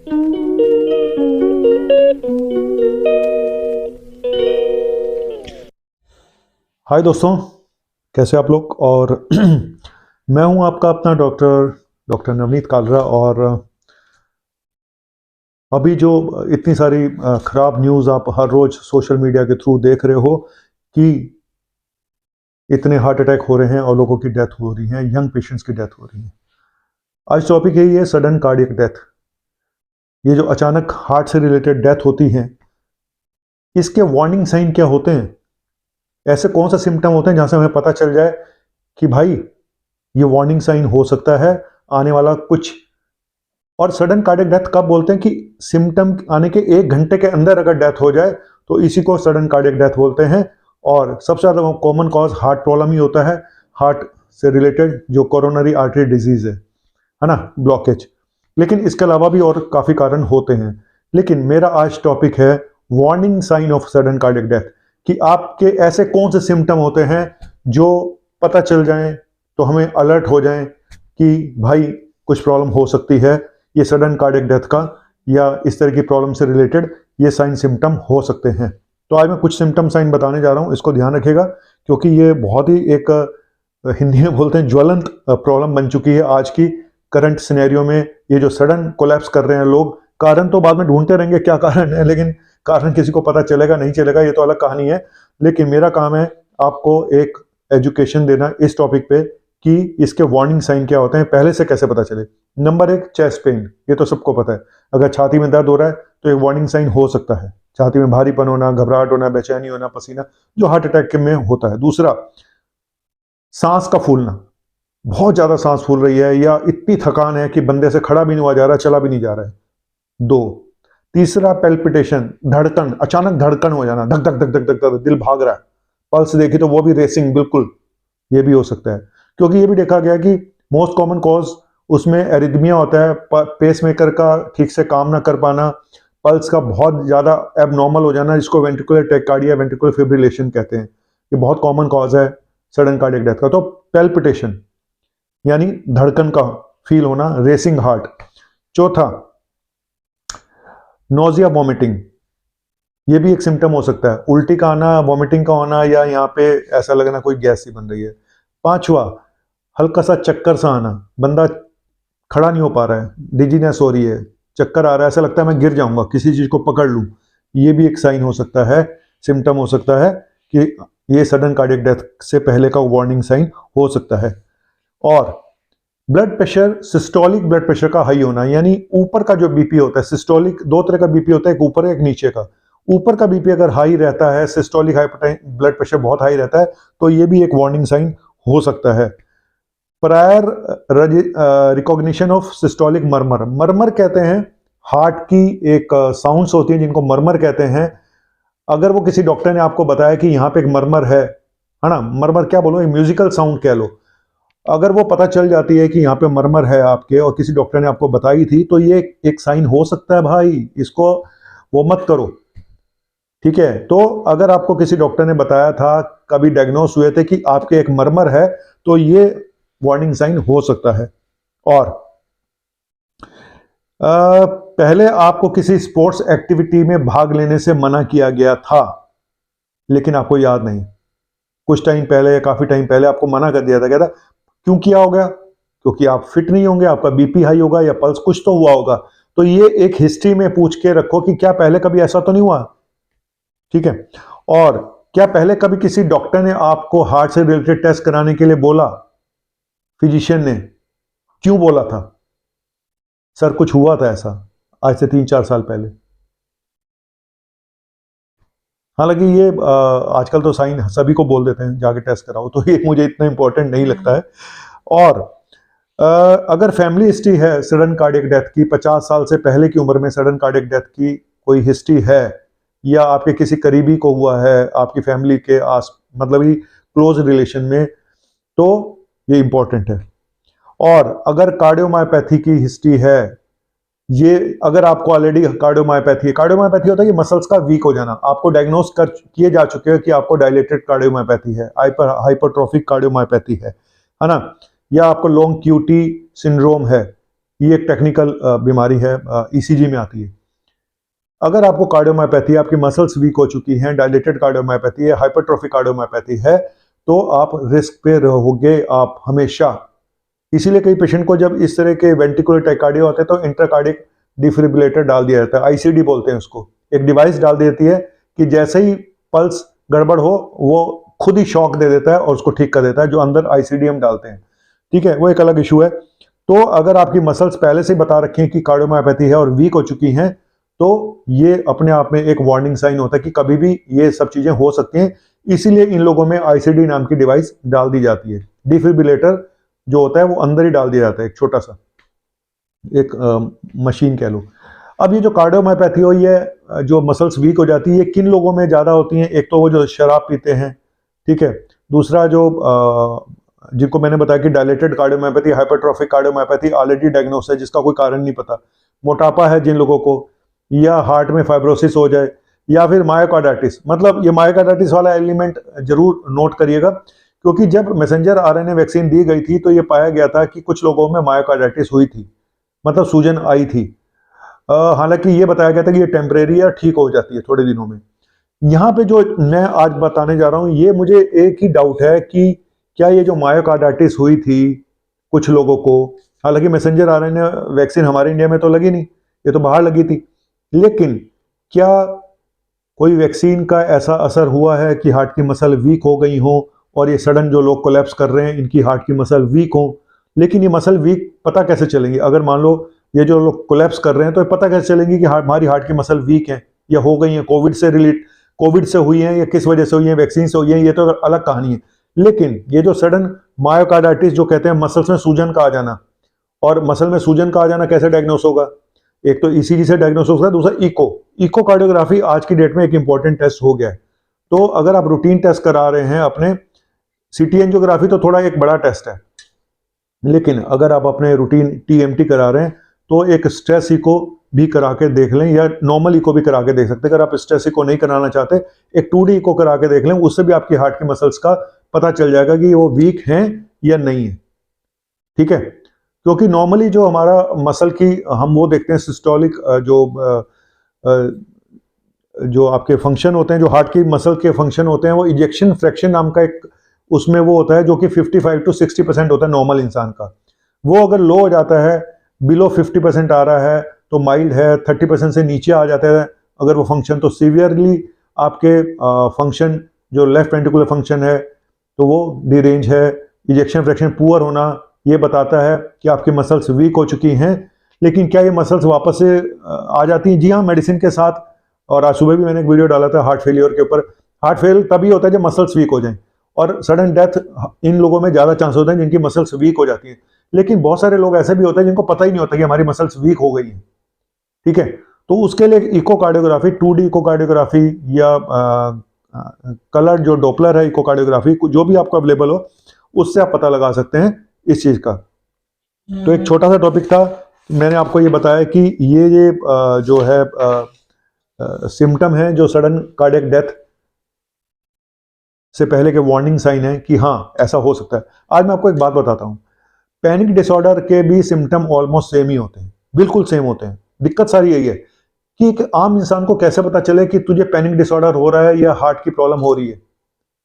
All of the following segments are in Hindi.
हाय दोस्तों, कैसे आप लोग। और मैं हूं आपका अपना डॉक्टर नवनीत कालरा। और अभी जो इतनी सारी खराब न्यूज़ आप हर रोज़ सोशल मीडिया के थ्रू देख रहे हो कि इतने हार्ट अटैक हो रहे हैं और लोगों की डेथ हो रही है, यंग पेशेंट्स की डेथ हो रही है। आज टॉपिक यही है, सडन कार्डियक डेथ। ये जो अचानक हार्ट से रिलेटेड डेथ होती है, इसके वार्निंग साइन क्या होते हैं? ऐसे कौन सा सिम्टम होते हैं जहां से हमें पता चल जाए कि भाई ये वार्निंग साइन हो सकता है आने वाला कुछ। और सडन कार्डियक डेथ कब बोलते हैं? कि सिम्टम आने के 1 घंटे के अंदर अगर डेथ हो जाए तो इसी को सडन कार्डियक डेथ बोलते हैं। और सबसे ज़्यादा कॉमन कॉज हार्ट प्रॉब्लम ही होता है, हार्ट से रिलेटेड जो कोरोनरी आर्टरी डिजीज है ना, ब्लॉकेज। लेकिन इसके अलावा भी और काफ़ी कारण होते हैं। लेकिन मेरा आज टॉपिक है warning sign of sudden cardiac death, कि आपके ऐसे कौन से सिम्टम होते हैं जो पता चल जाएं तो हमें अलर्ट हो जाएं कि भाई कुछ प्रॉब्लम हो सकती है, ये सडन कार्डियक डेथ का या इस तरह की प्रॉब्लम से रिलेटेड ये साइन सिम्टम हो सकते हैं। तो आज मैं कुछ सिम्टम साइन बताने जा रहा हूँ, इसको ध्यान रखिएगा, क्योंकि ये बहुत ही एक हिंदी में बोलते हैं ज्वलंत प्रॉब्लम बन चुकी है आज की करंट सिनेरियो में। ये जो सडन कोलैप्स कर रहे हैं लोग, कारण तो बाद में ढूंढते रहेंगे क्या कारण है, लेकिन कारण किसी को पता चलेगा नहीं चलेगा ये तो अलग कहानी है। लेकिन मेरा काम है आपको एक एजुकेशन देना इस टॉपिक पे कि इसके वार्निंग साइन क्या होते हैं, पहले से कैसे पता चले। Number 1, chest pain. ये तो सबको पता है, अगर छाती में दर्द हो रहा है तो एक वार्निंग साइन हो सकता है। छाती में भारीपन होना, घबराहट होना, बेचैनी होना, पसीना, जो हार्ट अटैक में होता है। दूसरा, सांस का फूलना, बहुत ज्यादा सांस फूल रही है या इतनी थकान है कि बंदे से खड़ा भी नहीं हुआ जा रहा, चला भी नहीं जा रहा है। 2, तीसरा पेल्पिटेशन, धड़कन, अचानक धड़कन हो जाना, धक धक धक धक धक धक, दिल भाग रहा है। पल्स देखी तो वो भी रेसिंग, बिल्कुल, ये भी हो सकता है। क्योंकि ये भी देखा गया कि मोस्ट कॉमन कॉज उसमें एरिथमिया होता है, पेसमेकर का ठीक से काम ना कर पाना, पल्स का बहुत ज्यादा एबनॉर्मल हो जाना, जिसको वेंट्रिकुलर टैक्कार्डिया, वेंट्रिकुलर फिब्रिलेशन कहते हैं। ये बहुत कॉमन कॉज है सडन कार्डियक डेथ का। तो पेल्पिटेशन यानी धड़कन का फील होना, रेसिंग हार्ट। चौथा, नोजिया, वॉमिटिंग, ये भी एक सिम्टम हो सकता है, उल्टी का आना, वॉमिटिंग का होना, या यहाँ पे ऐसा लगना कोई गैस सी बन रही है। पांचवा, हल्का सा चक्कर सा आना, बंदा खड़ा नहीं हो पा रहा है, डिजीनेस हो रही है, चक्कर आ रहा है, ऐसा लगता है मैं गिर जाऊंगा, किसी चीज को पकड़ लूं। ये भी एक साइन हो सकता है, सिम्टम हो सकता है कि ये सडन कार्डियक डेथ से पहले का वार्निंग साइन हो सकता है। और blood pressure, systolic blood pressure का हाई होना, यानी ऊपर का जो बीपी होता है, सिस्टोलिक दो तरह का बीपी होता है, एक ऊपर एक नीचे का। ऊपर का बीपी अगर हाई रहता है, सिस्टोलिक ब्लड प्रेशर बहुत हाई रहता है, तो ये भी एक वार्निंग साइन हो सकता है। प्रायर रिकॉग्निशन ऑफ सिस्टोलिक मरमर, मरमर कहते हैं हार्ट की एक साउंड्स होती हैं जिनको मरमर कहते हैं। अगर वो किसी डॉक्टर ने आपको बताया कि यहाँ पे एक मरमर है ना, मरमर क्या बोलो, एक म्यूजिकल साउंड कह लो, अगर वो पता चल जाती है कि यहाँ पे मरमर है आपके और किसी डॉक्टर ने आपको बताई थी, तो ये एक साइन हो सकता है भाई, इसको वो मत करो, ठीक है। तो अगर आपको किसी डॉक्टर ने बताया था, कभी डायग्नोस हुए थे कि आपके एक मरमर है, तो ये वार्निंग साइन हो सकता है। और पहले आपको किसी स्पोर्ट्स एक्टिविटी में भाग लेने से मना किया गया था, लेकिन आपको याद नहीं, कुछ टाइम पहले, काफी टाइम पहले आपको मना कर दिया था। क्या था, क्यों किया होगा? क्योंकि आप फिट नहीं होंगे, आपका बीपी हाई होगा या पल्स कुछ तो हुआ होगा। तो ये एक हिस्ट्री में पूछ के रखो कि क्या पहले कभी ऐसा तो नहीं हुआ, ठीक है। और क्या पहले कभी किसी डॉक्टर ने आपको हार्ट से रिलेटेड टेस्ट कराने के लिए बोला, फिजिशियन ने क्यों बोला था? सर कुछ हुआ था ऐसा आज से 3-4 साल पहले। हालांकि ये आजकल तो साइन सभी को बोल देते हैं जाके टेस्ट कराओ, तो ये मुझे इतना इंपॉर्टेंट नहीं लगता है। और अगर फैमिली हिस्ट्री है सडन कार्डियक डेथ की, 50 साल से पहले की उम्र में सडन कार्डियक डेथ की कोई हिस्ट्री है, या आपके किसी करीबी को हुआ है, आपकी फैमिली के आस मतलब ही क्लोज रिलेशन में, तो ये इंपॉर्टेंट है। और अगर कार्डियोमायोपैथी की हिस्ट्री है, ये अगर आपको ऑलरेडी कार्डियोमायोपैथी है, कार्डियोमायोपैथी होता है कि मसल्स का वीक हो जाना, आपको डायग्नोस कर किए जा चुके हैं कि आपको डायलेटेड कार्डियोमायोपैथी है, हाइपरट्रॉफिक कार्डियोमायोपैथी है ना, या आपको लॉन्ग क्यूटी सिंड्रोम है, ये एक टेक्निकल बीमारी है, ईसीजी में आती है। अगर आपको कार्डियोमायोपैथी, आपकी मसल्स वीक हो चुकी हैं, डायलेटेड कार्डियोमायोपैथी है, हाइपरट्रोफिक कार्डियोमायोपैथी है, तो आप रिस्क पे रहोगे आप हमेशा। इसीलिए कई पेशेंट को जब इस तरह के वेंट्रिकुलर टैकार्डिया होते हैं तो इंट्राकार्डिक डिफिब्रिलेटर डाल दिया जाता है, आईसीडी बोलते हैं उसको। एक डिवाइस डाल देती है कि जैसे ही पल्स गड़बड़ हो वो खुद ही शॉक दे देता है और उसको ठीक कर देता है, जो अंदर आईसीडी हम डालते हैं। ठीक है, वो एक अलग इशू है। तो अगर आपकी मसल्स पहले से बता रखी हैं कि कार्डियोमायोपैथी है और वीक हो चुकी हैं, तो ये अपने आप में एक वार्निंग साइन होता है कि कभी भी ये सब चीजें हो सकती हैं। इसीलिए इन लोगों में आईसीडी नाम की डिवाइस डाल दी जाती है। डिफिब्रिलेटर जो होता है वो अंदर ही डाल दिया जाता है, एक छोटा सा एक मशीन कह लो। अब ये जो कार्डियोमायोपैथी हो, ये जो मसल्स वीक हो जाती है, ये किन लोगों में ज़्यादा होती हैं? एक तो वो जो शराब पीते हैं, ठीक है। दूसरा जो जिनको मैंने बताया कि dilated cardiomyopathy, hypertrophic cardiomyopathy already diagnose है, जिसका कोई कारण नहीं पता। मोटापा है जिन लोगों को, या हार्ट में फाइब्रोसिस हो जाए, या फिर मायोकार्डाइटिस। मतलब ये मायोकार्डाइटिस वाला एलिमेंट जरूर नोट करिएगा, क्योंकि जब मैसेंजर आरएनए वैक्सीन दी गई थी तो ये पाया गया था कि कुछ लोगों में मायोकार्डाइटिस हुई थी, मतलब सूजन आई थी। हालांकि ये बताया गया था कि ये टेम्परेरी है, ठीक हो जाती है थोड़े दिनों में। यहाँ पे जो मैं आज बताने जा रहा हूँ, ये मुझे एक ही डाउट है कि क्या ये जो मायोकार्डाइटिस हुई थी कुछ लोगों को, हालांकि मैसेंजर आरएनए वैक्सीन हमारे इंडिया में तो लगी नहीं, ये तो बाहर लगी थी, लेकिन क्या कोई वैक्सीन का ऐसा असर हुआ है कि हार्ट की मसल वीक हो गई हो, और ये सडन जो लोग कोलैप्स कर रहे हैं इनकी हार्ट की मसल वीक हो? लेकिन ये मसल वीक पता कैसे चलेंगी? अगर मान लो ये जो लोग कोलैप्स कर रहे हैं, तो पता कैसे चलेंगी कि हमारी हार्ट की मसल वीक है या हो गई है? कोविड से हुई है या किस वजह से हुई है, वैक्सीन से हुई है, ये तो अलग कहानी है। लेकिन ये जो सडन मायोकार्डाइटिस जो कहते हैं, मसल्स में सूजन का आ जाना, और मसल में सूजन का आ जाना कैसे डायग्नोस होगा? एक तो ईसीजी से डायग्नोस होगा, दूसरा इको कार्डियोग्राफी आज की डेट में एक इंपॉर्टेंट टेस्ट हो गया है। तो अगर आप रूटीन टेस्ट करा रहे हैं अपने, सीटी एंजियोग्राफी तो थोड़ा एक बड़ा टेस्ट है, लेकिन अगर आप अपने रूटीन टीएमटी करा रहे हैं तो एक स्ट्रेस इको भी करा के देख लें, या नॉर्मल इको भी करा के देख सकते हैं। अगर आप स्ट्रेस इको नहीं कराना चाहते, एक 2D इको करा के देख लें, उससे भी आपकी हार्ट की मसल्स का पता चल जाएगा कि वो वीक हैं या नहीं है। ठीक है, क्योंकि नॉर्मली जो हमारा मसल की हम वो देखते हैं सिस्टोलिक जो आपके फंक्शन होते हैं, जो हार्ट की मसल के फंक्शन होते हैं, वो इजेक्शन फ्रैक्शन नाम का एक उसमें वो होता है, जो कि 55 to 60% होता है नॉर्मल इंसान का। वो अगर लो हो जाता है, बिलो 50% आ रहा है तो माइल्ड है, 30% से नीचे आ जाता है अगर वो फंक्शन, तो सीवियरली आपके फंक्शन जो लेफ्ट वेंट्रिकुलर फंक्शन है तो वो डिरेंज है। इजेक्शन फ्रैक्शन पुअर होना ये बताता है कि आपकी मसल्स वीक हो चुकी हैं। लेकिन क्या ये मसल्स वापस से आ जाती हैं? जी हाँ, मेडिसिन के साथ। और आज सुबह भी मैंने एक वीडियो डाला था हार्ट फेलियर के ऊपर। हार्ट फेल तभी होता है जब मसल्स वीक हो जाएं, और सडन डेथ इन लोगों में ज़्यादा चांस होता है जिनकी मसल्स वीक हो जाती हैं। लेकिन बहुत सारे लोग ऐसे भी होते हैं जिनको पता ही नहीं होता कि हमारी मसल्स वीक हो गई हैं। ठीक है, तो उसके लिए इकोकार्डियोग्राफी, 2D इकोकार्डियोग्राफी, या कलर जो डॉपलर है इकोकार्डियोग्राफी, जो भी आपको अवेलेबल हो, उससे आप पता लगा सकते हैं इस चीज़ का। तो एक छोटा सा टॉपिक था, मैंने आपको ये बताया कि ये जो है सिम्टम है जो सडन कार्डियक डेथ से पहले के वार्निंग साइन है कि हाँ ऐसा हो सकता है। आज मैं आपको एक बात बताता हूँ, पैनिक डिसऑर्डर के भी सिम्टम ऑलमोस्ट सेम ही होते हैं, बिल्कुल सेम होते हैं। दिक्कत सारी यही है कि एक आम इंसान को कैसे पता चले कि तुझे पैनिक डिसऑर्डर हो रहा है या हार्ट की प्रॉब्लम हो रही है।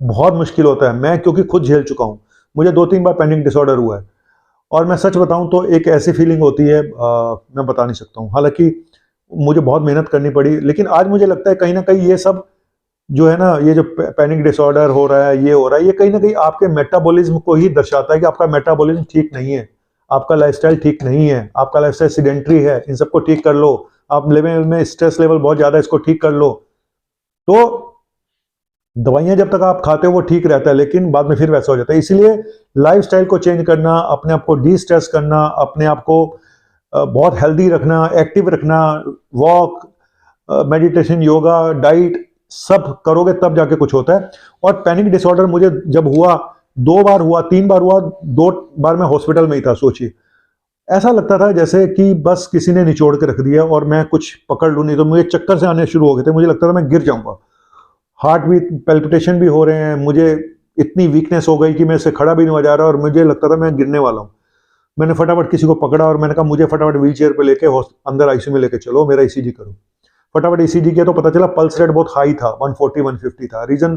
बहुत मुश्किल होता है। मैं क्योंकि खुद झेल चुका हूँ, मुझे 2-3 बार पैनिक डिसऑर्डर हुआ है, और मैं सच बताऊं तो एक ऐसी फीलिंग होती है मैं बता नहीं सकता हूँ। हालांकि मुझे बहुत मेहनत करनी पड़ी, लेकिन आज मुझे लगता है कहीं ना कहीं ये सब जो है ना, ये जो पैनिक डिसऑर्डर हो रहा है, ये हो रहा है, ये कहीं ना कहीं आपके मेटाबॉलिज्म को ही दर्शाता है कि आपका मेटाबॉलिज्म ठीक नहीं है, आपका लाइफस्टाइल ठीक नहीं है, आपका लाइफस्टाइल सीडेंटरी है। इन सबको ठीक कर लो। आप लेवल में स्ट्रेस लेवल बहुत ज्यादा है, इसको ठीक कर लो। तो दवाइयां जब तक आप खाते हो वो ठीक रहता है, लेकिन बाद में फिर वैसा हो जाता है। इसलिए लाइफस्टाइल को चेंज करना, अपने आप को डी स्ट्रेस करना, अपने आप को बहुत हेल्दी रखना, एक्टिव रखना, वॉक, मेडिटेशन, योगा, डाइट सब करोगे तब जाके कुछ होता है। और पैनिक डिसऑर्डर मुझे जब हुआ, 2 बार हुआ, 3 बार हुआ, 2 बार मैं हॉस्पिटल में ही था। सोचिए, ऐसा लगता था जैसे कि बस किसी ने निचोड़ के रख दिया और मैं कुछ पकड़ लूं, नहीं तो मुझे चक्कर से आने शुरू हो गए थे। मुझे लगता था मैं गिर जाऊंगा, हार्ट भी पैल्पिटेशन भी हो रहे हैं, मुझे इतनी वीकनेस हो गई कि मैं इससे खड़ा भी नहीं हो जा रहा, और मुझे लगता था मैं गिरने वाला हूँ। मैंने फटाफट किसी को पकड़ा और मैंने कहा मुझे फटाफट व्हील चेयर पर लेके अंदर आईसीयू में लेके चलो, मेरा ईसीजी करो। फटाफट ईसीजी किया तो पता चला पल्स रेट बहुत हाई था, 140 150 था। रीजन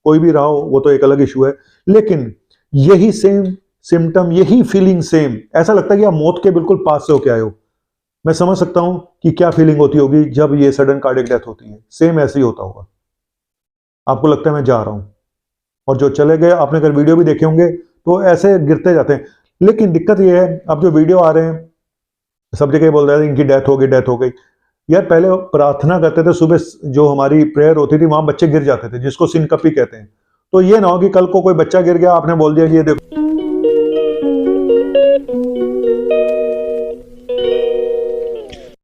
कोई भी रहा हो वो तो एक अलग इशू है, लेकिन यही सेम सिम्टम, यही फीलिंग सेम, ऐसा लगता है कि आप मौत के बिल्कुल पास से होके आए हो। मैं समझ सकता हूं कि क्या फीलिंग होती होगी जब ये सडन कार्डियक डेथ होती है। सेम ऐसे ही होता होगा, आपको लगता है मैं जा रहा हूं, और जो चले गए, आपने अगर वीडियो भी देखे होंगे तो ऐसे गिरते जाते हैं। लेकिन दिक्कत ये है, अब जो वीडियो आ रहे हैं सब जगह बोल रहे हैं इनकी डेथ हो गई, डेथ हो गई। यार पहले प्रार्थना करते थे सुबह, जो हमारी प्रेयर होती थी वहां बच्चे गिर जाते थे, जिसको सिनकपी कहते हैं। तो ये ना हो कि कल को कोई बच्चा गिर गया, आपने बोल दिया कि ये देखो